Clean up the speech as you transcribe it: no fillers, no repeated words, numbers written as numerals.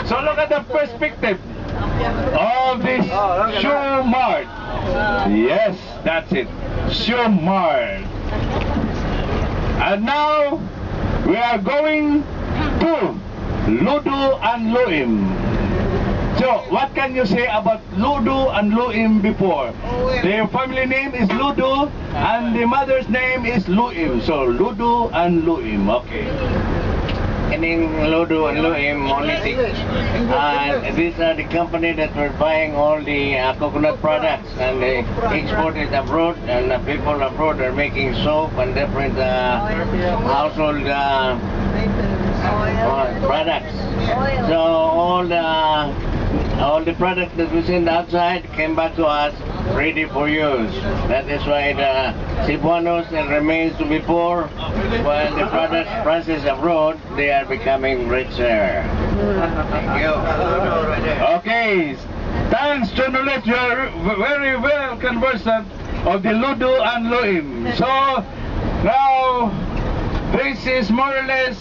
So look at the perspective of this shoe mart. Yes, that's it. Shoe mart. And now we are going to Ludo and Luim. So, what can you say about Ludo and Luim before? Their family name is Ludo and the mother's name is Luim. So, Ludo and Luim. Okay. In Ludo and Luim only thing. These are the company that were buying all the coconut products and they export it abroad, and the people abroad are making soap and different household products. So all the products that we send outside came back to us ready for use. That is why the Cebuanos remains to be poor, while the prices abroad, they are becoming richer. Thank you. Okay, thanks, journalist. You are very well conversant of the Ludo and Luim. So now this is more or less